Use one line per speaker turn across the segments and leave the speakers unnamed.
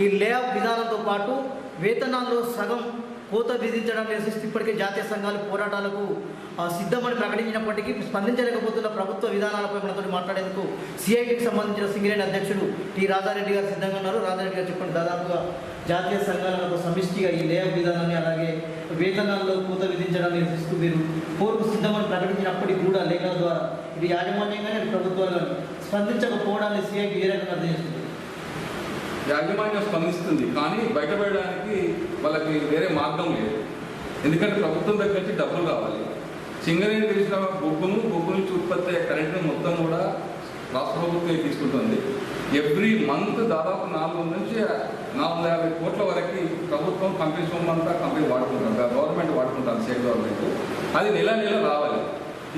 ఈ lay off విధానంతో పాటు వేతనాల్లో సగం కోత విధించడం నిరసిస్తూ ఇప్పటికే జాతీయ సంఘాలు పోరాటాలకు సిద్ధమని ప్రకటించినప్పటికీ స్పందించలేకపోతున్న ప్రభుత్వ విధానాలపై మనతో మాట్లాడేందుకు సిఐటికి సంబంధించిన సింగరేణి అధ్యక్షుడు టి రాజారెడ్డి గారు సిద్ధంగా ఉన్నారు. రాజారెడ్డి గారు చెప్పండి, దాదాపుగా జాతీయ సంఘాలకు సమిష్టిగా ఈ లే ఆఫ్ విధానాన్ని అలాగే వేతనాల్లో కోత విధించడాన్ని నిరసిస్తూ మీరు కోర్టు సిద్ధమని ప్రకటించినప్పటికీ కూడా లేఖల ద్వారా ఇది యాజమాన్యంగానే ప్రభుత్వాలు స్పందించకపోవడాన్ని సిఐటి ఏ రకంగా అర్థం చేస్తుంది?
యాజమాన్యం స్పందిస్తుంది, కానీ బయటపడడానికి వాళ్ళకి వేరే మార్గం లేదు. ఎందుకంటే ప్రభుత్వం దగ్గర నుంచి డబ్బులు కావాలి. సింగరేణి తెలిసిన బొగ్గు నుంచి ఉత్పత్తి అయ్యే కరెంటును మొత్తం కూడా రాష్ట్ర ప్రభుత్వం తీసుకుంటుంది. ఎవ్రీ మంత్ దాదాపు 400 నుంచి 450 కోట్ల వరకు ప్రభుత్వం కంపెనీ సొమ్ము అంతా కంపెనీ వాడుకుంటారు, గవర్నమెంట్ వాడుకుంటారు, స్టేట్ గవర్నమెంట్. అది నెల రావాలి.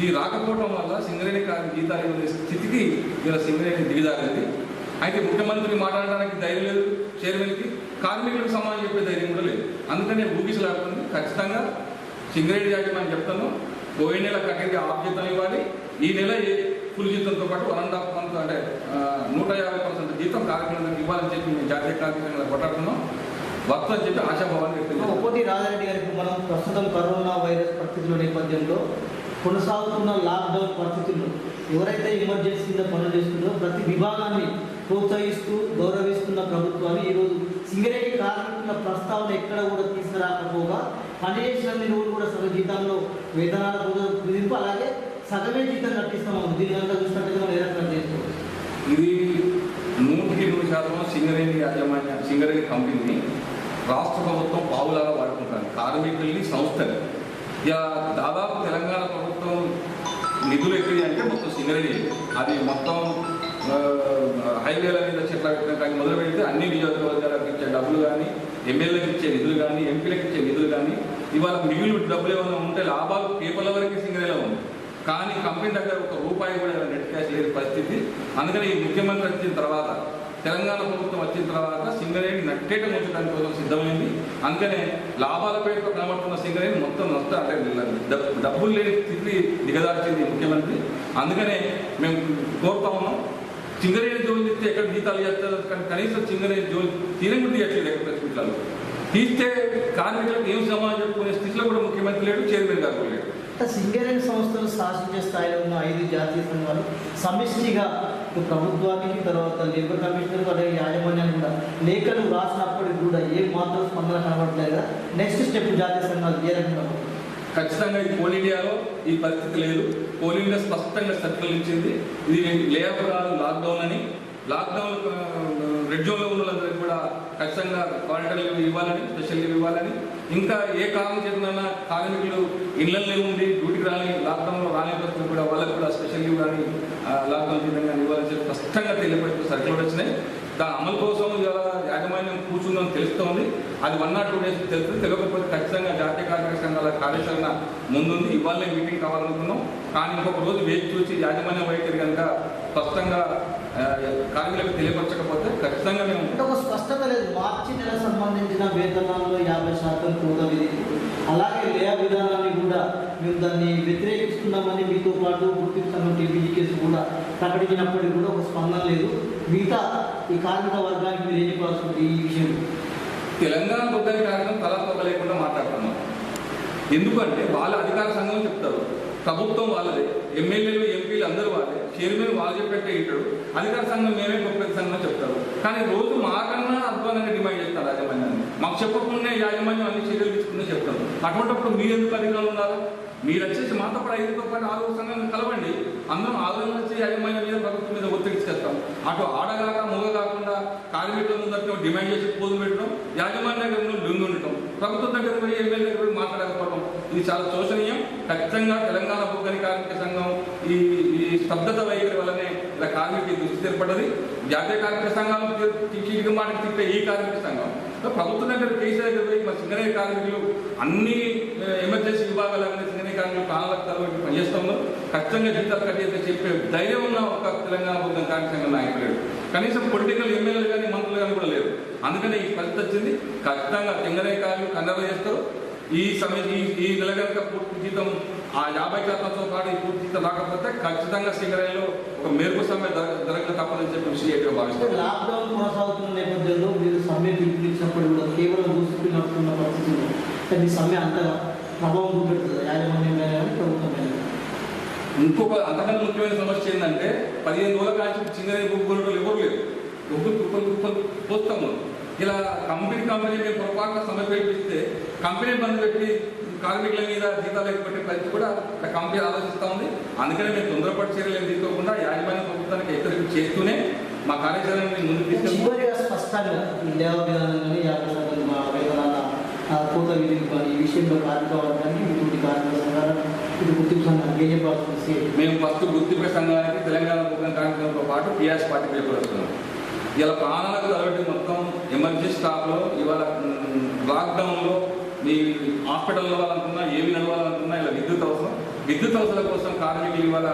ఈ రాకపోవడం వల్ల సింగరేణి జీతాలు ఇవ్వని స్థితికి ఇలా సింగరేణి దిగజారింది. అయితే ముఖ్యమంత్రి మాట్లాడడానికి ధైర్యం లేదు, చైర్మన్కి కార్మికులకు సమాధానం చెప్పే ధైర్యం కూడా లేదు. అందుకనే ఊగిసలాడుతుంది. ఖచ్చితంగా సింగరేణి యాజమాన్యం చెప్తాను, పోయిన నెల కట్టేది ఆఫ్ జీతం ఇవ్వాలి, ఈ నెల ఫుల్ జీతంతో పాటు 1.5 మంత్ అంటే 150% జీతం కార్మికులకు ఇవ్వాలని చెప్పి మేము జాతీయ కార్మికులు కొట్లాడుతున్నాం. వక్త అని చెప్పి ఆశాభావాన్ని వ్యక్తం.
ఒకటి రాజారెడ్డి గారికి మనం ప్రస్తుతం కరోనా వైరస్ పరిస్థితుల నేపథ్యంలో కొనసాగుతున్న లాక్డౌన్ పరిస్థితుల్లో ఎవరైతే ఎమర్జెన్సీ కింద పనులు చేస్తుందో ప్రతి విభాగాన్ని ప్రోత్సహిస్తూ గౌరవిస్తున్న ప్రభుత్వాన్ని ఈరోజు సింగరేణి కార్మికుల ప్రస్తావన ఎక్కడ కూడా తీసుకురాకపోగా పనిచేసిన రోజులు కూడా సగం జీతంలో వేతనాల విధింపు అలాగే సగమే జీతం కట్టిస్తాము. దీని కనుక చూసినట్టుగా మనం ఏ రకంగా చేసుకోవచ్చు?
ఇది 100% సింగరేణి యాజమాన్య సింగరేణి కంపెనీని రాష్ట్ర ప్రభుత్వం పావులాగా వాడుకుంటారు, కార్మికుల్ని సంస్థలు. ఇక దాదాపు తెలంగాణ ప్రభుత్వం నిధులు ఎక్కడి అంటే మొత్తం సింగరేణి. అది మొత్తం హైవేల మీద చెట్ల కానీ మొదలు పెడితే అన్ని నియోజకవర్గాలకు ఇచ్చే డబ్బులు కానీ, ఎమ్మెల్యేలకు ఇచ్చే నిధులు కానీ, ఎంపీలకు ఇచ్చే నిధులు కానీ, ఇవాళ మిగిలిన డబ్బులు ఏమైనా ఉంటే లాభాలు పేపర్ల వరకు సింగరేణిలో ఉంది. కానీ కంపెనీ దగ్గర ₹1 కూడా నెట్ క్యాష్ లేని పరిస్థితి. అందుకని ఈ ముఖ్యమంత్రి వచ్చిన తర్వాత, తెలంగాణ ప్రభుత్వం వచ్చిన తర్వాత సింగరేణి నట్టేట ముంచడానికి కోసం సిద్ధమైంది. అందుకనే లాభాల పేరుతో కనబడుతున్న సింగరేణి మొత్తం నష్టం అంటే డబ్బులు లేని స్థితి దిగదార్చింది ముఖ్యమంత్రి. అందుకనే మేము కోరుతా ఉన్నాం, సింగరేణి జోలు తీస్తే ఎక్కడ జీతాలు చేస్తారు, కానీ కనీసం సింగరేణి జోలు తీయకుండా తీయట్లేదు ఎక్కడ ప్రెస్మిట్లలో. తీస్తే కార్మికులకు ఏం సమాధానం చెప్పుకునే స్థితిలో కూడా ముఖ్యమంత్రి లేడు, చైర్మన్ గారు లేడు.
సింగరేణి సంస్థలు శాసించే స్థాయిలో ఉన్న 5 జాతీయ సంఘాలు సమిష్టిగా ప్రభుత్వానికి తర్వాత లేబర్ కమిషనర్ అలాగే యాజమాన్యాన్ని కూడా లేఖలు రాసినప్పటికి కూడా ఏ మాత్రం స్పందన కనబడలేదు కదా. నెక్స్ట్ స్టెప్ జాతీయ సంఘాలు ఏ రకంగా?
ఖచ్చితంగా ఇది కోల్ ఇండియాలో ఈ పరిస్థితి లేదు. కోల్ ఇండియా స్పష్టంగా సర్కిల్ ఇచ్చింది, ఇది లే ఆఫ్ కాదు లాక్డౌన్ అని. లాక్డౌన్ రెడ్ జోన్లో ఉన్న వాళ్ళందరికీ కూడా ఖచ్చితంగా క్వారంటైన్ లీవ్ ఇవ్వాలని, స్పెషల్ లీవ్ ఇవ్వాలని. ఇంకా ఏ కారణం చేతనైనా కార్మికులు ఇళ్లల్లో ఉండి డ్యూటీకి రాని, లాక్డౌన్లో రాని పరిస్థితులు కూడా వాళ్ళకి కూడా స్పెషల్ లీవ్ కానీ లాక్డౌన్ చేతంగా ఇవ్వాలని చెప్పి స్పష్టంగా తెలియపడుతూ సర్కిల్ వచ్చినాయి. దాని అమలు కోసం ఇలా యాజమాన్యం కూర్చుందని తెలుస్తోంది. అది 1 or 2 days తెలుస్తుంది. తెలియకపోతే ఖచ్చితంగా జాతీయ కార్మిక సంఘాల కార్యాచరణ ముందుంది. ఇవాళ మీటింగ్ కావాలనుకున్నాం, కానీ ఇంకొక రోజు వేచి చూసి యాజమాన్యం వైఖరి కనుక స్పష్టంగా కార్మికులకు తెలియపరచకపోతే ఖచ్చితంగా మేము
ఒక స్పష్టత లేదు. మార్చి నెల సంబంధించిన వేతనాల్లో 50% కోత విధింపు, అలాగే లే ఆఫ్ విధానాన్ని కూడా మేము దాన్ని వ్యతిరేకిస్తున్నామని మీతో పాటు గుర్తింపు సంఘం టీపీజీ కేసు కూడా ప్రకటించినప్పటికీ కూడా ఒక స్పందన లేదు. మిగతా ఈ కార్మిక వర్గానికి మీరు ఏం చెప్పాల్సింది ఈ విషయం?
తెలంగాణ ఉద్యోగ కార్యక్రమం తలతొక్క లేకుండా మాట్లాడుతున్నాం. ఎందుకంటే వాళ్ళ అధికార సంఘం చెప్తారు, ప్రభుత్వం వాళ్ళదే, ఎమ్మెల్యేలు ఎంపీలు అందరూ వాళ్ళే, చైర్మన్ వాళ్ళు చెప్పేట్టే ఇట్టాడు, అధికార సంఘం మేమే గొప్ప సంఘం చెప్తారు. కానీ రోజు మాకన్నా అధ్వానంగా డిమాండ్ చేస్తారు యాజమాన్యాన్ని. మాకు చెప్పకుండా యాజమాన్యం అన్ని చర్యలు తీసుకుంటే చెప్తారు. అటువంటిప్పుడు మీరు ఎందుకు అధికారులు ఉన్నారు? మీరు వచ్చేసి మాతో పాటు 5తో పాటు 6 సంఘాలను కలవండి. అందరం ఆదరణ వచ్చి యాజమాన్యం మీద ప్రభుత్వం మీద ఒత్తిడి చేస్తాం. అటు ఆడగాక మూగ కాకుండా కార్మికుల ముందర డిమాండ్ చేసి పోదు పెట్టడం, యాజమాన్య దగ్గర లింగు ఉండటం, ప్రభుత్వం దగ్గర పోయి ఎమ్మెల్యే దగ్గర పోయి మాట్లాడకపోవడం, ఇది చాలా శోచనీయం. ఖచ్చితంగా తెలంగాణ బొగ్గని కార్మిక సంఘం ఈ స్తబ్దత వైఖరి వల్లనే ఇలా కార్మికులు దృష్టి ఏర్పడ్డది. జాతీయ కార్మిక సంఘాలు చీటికి మాటకి తిట్టే ఈ కార్మిక సంఘం ప్రభుత్వం దగ్గర కేసీ దగ్గర పోయి మా సింగరేణి కార్మికులు అన్ని ఎమర్జెన్సీ విభాగాలన్నీ సింగరేణి కార్మికులు ప్రాణాలకు తలబెట్టి పనిచేస్తున్నారు. ఖచ్చితంగా జీతాలు కట్టేస్తే చెప్పే ధైర్యం ఉన్న ఒక తెలంగాణ బొగ్గని కార్మిక సంఘం నాయకులు లేడు. కనీసం పొలిటికల్ ఎమ్మెల్యేలు కానీ మంత్రులు కానీ కూడా లేరు. అందుకనే ఈ పరిస్థితి వచ్చింది. ఖచ్చితంగా సింగరేణి కార్మికులు కన్నర చేస్తారు. ఈ నెల కనుక పూర్తి జీతం ఆ 50%తో పాటు ఈ పూర్తి జీతం రాకపోతే ఖచ్చితంగా సింగరేణిలో ఒక మెరుగు సమ్మె జరగక తప్పదని చెప్పి సిఐటిగా భావిస్తారు.
లాక్డౌన్ కొనసాగుతున్న నేపథ్యంలో మీరు సమ్మె పిలుపునిచ్చినప్పుడు కూడా కేవలం దూసుకుని నడుస్తున్న పరిస్థితుల్లో ఈ సమ్మె అంతగా ప్రభావం చూపెడుతుంది యాజమాన్యం ప్రభుత్వం.
ఇంకొక అంతకన్నా ముఖ్యమైన సమస్య ఏంటంటే 15 రోజుల కాల్చి సింగరేణి బొగ్గులు ఎవరు లేరు, కుప్పలు పోస్తాము. ఇలా కంపెనీ మేము పొరపాటున సమ్మె పిలిపిస్తే కంపెనీ బంద్ పెట్టి కార్మికుల మీద జీతాలు ఎక్కిపెట్టే పరిస్థితి కూడా కంపెనీ ఆలోచిస్తూ ఉంది. అందుకనే మేము తొందరపాటు చర్యలు తీసుకోకుండా యాజమాన్య ప్రభుత్వానికి హెచ్చరిక చేస్తూనే మా కార్యాచరణని ముందుకు తీసుకెళ్తాం.
స్పష్టంగా ఈ లేవ విధానం కానీ 50% వేతనాల కోత విధిని కానీ ఈ విషయంలో కార్మిక వర్గానికి ఇటువంటి కార్మిక సంఘాలను ఇది గుర్తింపు సంఘానికి ఏం చెప్పాల్సి
మేము ఫస్ట్ గుర్తింపు సంఘానికి తెలంగాణ కార్మికులతో పాటు టీఆర్ఎస్ పార్టీ పేపర్ వస్తున్నాం. ఇలా ప్రాణాలకు తలబెట్టి మొత్తం ఎమర్జెన్సీ స్టాఫ్లో ఇవాళ లాక్డౌన్లో మీ హాస్పిటల్లో వాళ్ళనుకున్నా ఏమి నడవాలనుకున్నా ఇలా విద్యుత్ అవసరాల కోసం కార్మికులు ఇవాళ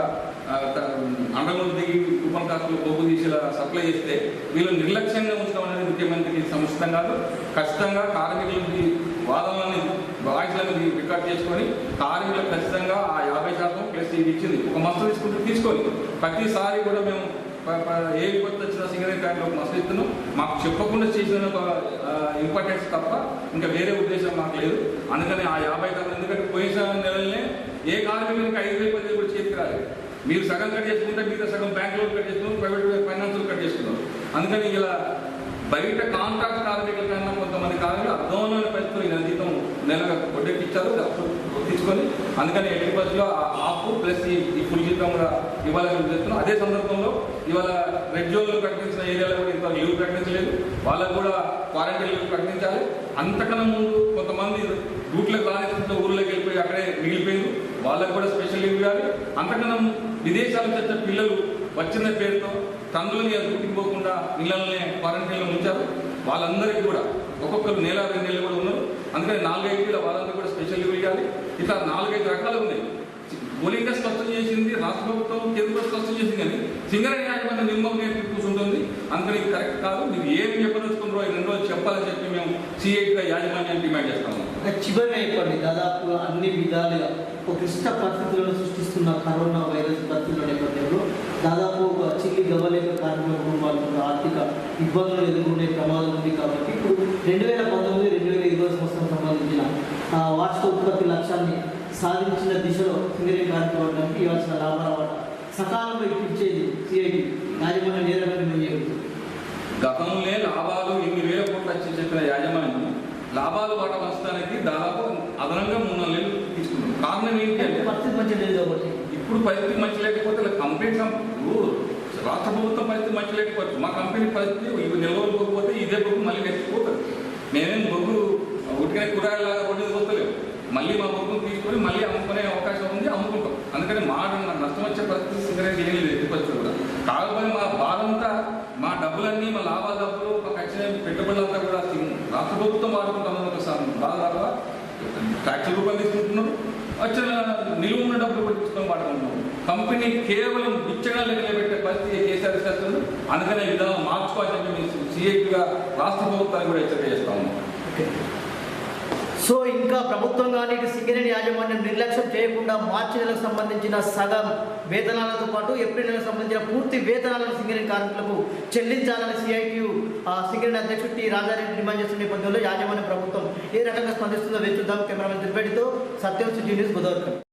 అండర్గ్రౌండ్ దిగి కూపన్ కాస్టులు బొగ్గు తీసి ఇలా సప్లై చేస్తే వీళ్ళు నిర్లక్ష్యంగా ఉంచడం అనేది ముఖ్యమంత్రికి సముచితం కాదు. ఖచ్చితంగా కార్మికులకి వాదనలని వాయిస్లని రికార్డ్ చేసుకొని కార్మికులకు ఖచ్చితంగా ఆ 50% ప్లస్ ఇది ఇచ్చింది ఒక మస్తు తీసుకొని ప్రతిసారి కూడా మేము ఏ విపత్తు వచ్చినా సింగరేణి కార్మికులకు మస్తు ఇస్తున్నాం. మాకు చెప్పకుండా చేసిన ఒక ఇంపార్టెన్స్ తప్ప ఇంకా వేరే ఉద్దేశం మాకు లేదు. అందుకని ఆ 50% ఎందుకంటే పోయిన నెలలనే ఏ కార్మికులకి 5,000 కూడా చేతికి రాలేదు. మీరు సగం కట్ చేసుకుంటే మీరు సగం బ్యాంకులో కట్ చేసుకున్నారు, ప్రైవేట్ ఫైనాన్స్లో కట్ చేసుకున్నారు. అందుకని ఇలా బయట కాంట్రాక్ట్ కార్మికుల కన్నా కొంతమంది కార్మికులు అర్థమైన పరిస్థితులు ఈ జీతం నెలగా కొట్టెక్కిచ్చారు తీసుకొని. అందుకని 80% ఆఫ్ ప్లస్ ఈ ఫుల్ జీతం కూడా ఇవ్వాలని చెప్తున్నాం. అదే సందర్భంలో ఇవాళ రెడ్ జోన్లు ప్రకటించిన ఏరియాలో కూడా ఇంత లీవ్ ప్రకటించలేదు, వాళ్ళకు కూడా క్వారంటైన్ లీవ్ ప్రకటించాలి. అంతకన్నా ముందు కొంతమంది రూట్లకు రానిస్తుంటే ఊళ్ళోకి వెళ్ళిపోయి అక్కడే మిగిలిపోయింది, వాళ్ళకు కూడా స్పెషల్ లీవ్ ఇవ్వాలి. అంతకన్నా విదేశాలకు వచ్చే పిల్లలు వచ్చిన పేరుతో తండ్రులని డ్యూటీకి పోకుండా ఇళ్లనే క్వారంటైన్లో ఉంచారు. వాళ్ళందరికీ కూడా ఒక్కొక్కరు 1 నెల 2 నెలలు కూడా ఉన్నారు. అందుకని 4-5 వేల వాళ్ళందరూ కూడా స్పెషల్ లీవ్ ఇవ్వాలి. ఇట్లా 4-5 రకాలు ఉన్నాయి. పోలింగ్ స్పష్టం చేసింది, రాష్ట్ర ప్రభుత్వం కేంద్ర స్పష్టం చేసింది, కానీ సింగరేణి యాజమాన్యం నిర్మూలన కూర్చుంటుంది. అందుకని ఇది కరెక్ట్ కాదు. మీరు ఏమి చెప్పదలుచుకున్నారో ఈ 2 రోజులు చెప్పాలని చెప్పి మేము సిఐటిగా యాజమాన్యాన్ని డిమాండ్ చేస్తాము.
చివరిగా చెప్పండి, దాదాపు అన్ని విధాలుగా ఒక క్లిష్ట పరిస్థితులను సృష్టిస్తున్న కరోనా వైరస్ పరిస్థితుల నేపథ్యంలో దాదాపు ఒక చిల్లి గవ్వలేక కార్మిక కుటుంబాలకు ఆర్థిక ఇబ్బందులు ఎదుర్కొనే ప్రమాదం ఉంది. కాబట్టి ఇప్పుడు 2019-2020 సంవత్సరం సంబంధించిన వార్షిక ఉత్పత్తి లక్ష్యాన్ని సాధించిన దిశలో సింగరేణి కార్మిక వర్గానికి ఇవ్వాల్సిన లాభాల సకాలంలో ఇప్పించేది సిఐటి యాజమాన్యం నేరమైన
గతంలో లాభాలు 8,000 కోట్లు వచ్చి చెప్పిన యాజమాన్యం లాభాలు వాట పంచడానికి దాదాపు అదనంగా 3-4 నెలలు తీసుకున్నాం. కారణం ఏంటి అంటే
పరిస్థితి మంచి లేదు కాబట్టి.
ఇప్పుడు పరిస్థితి మంచి లేకపోతే కంపెనీ రాష్ట్ర ప్రభుత్వం పరిస్థితి మంచి లేకపోవచ్చు. మా కంపెనీ పరిస్థితి ఇవి నిలవకపోతే ఇదే బొగ్గు మళ్ళీ నెక్కిపోతుంది. మేమేం బొగ్గు ఉట్టిగా కూరగాయలాగా రోడ్డు పోతలేము. మళ్ళీ మా బొగ్గును తీసుకొని మళ్ళీ అమ్ముకునే అవకాశం ఉంది, అమ్ముకుంటాం. అందుకని మా నష్టం వచ్చే పరిస్థితి సింగరేణి ఏం లేదు ఎట్టి పరిస్థితి కూడా. కాకపోతే మా బాధంతా మా డబ్బులన్నీ మా లాభాల డబ్బులు మాకు వచ్చిన పెట్టుబడులంతా కూడా రాష్ట్ర ప్రభుత్వం వాడుకుంటామని ఒక బాధ తప్ప ట్యాక్సుల రూపాయలు తీసుకుంటున్నాం, వచ్చిన నిలువ ఉన్న డబ్బులు కూడా తీసుకొని వాడుకుంటున్నాం. కంపెనీ కేవలం బిచ్చగా లెక్కలబెట్టే పరిస్థితి కేసీఆర్ చేస్తుంది. అందుకనే విధానం మార్చుకోవాలని మేము సిఐటిగా రాష్ట్ర ప్రభుత్వాన్ని కూడా హెచ్చరిక చేస్తాము.
సో ఇంకా ప్రభుత్వం కానీ సింగరేణి యాజమాన్యం నిర్లక్ష్యం చేయకుండా మార్చి నెలకు సంబంధించిన సగం వేతనాలతో పాటు ఏప్రిల్ నెలకు సంబంధించిన పూర్తి వేతనాలను సింగరేణి కార్మికులకు చెల్లించాలని సిఐటియు సింగరేణి అధ్యక్షుడు టి రాజారెడ్డి డిమాండ్ చేస్తున్న నేపథ్యంలో యాజమాన్య ప్రభుత్వం ఏ రకంగా స్పందిస్తుందో వేచి చూద్దాం. కెమెరామెన్ త్రిపేటితో సత్యం సిటీ న్యూస్, గోదావరి.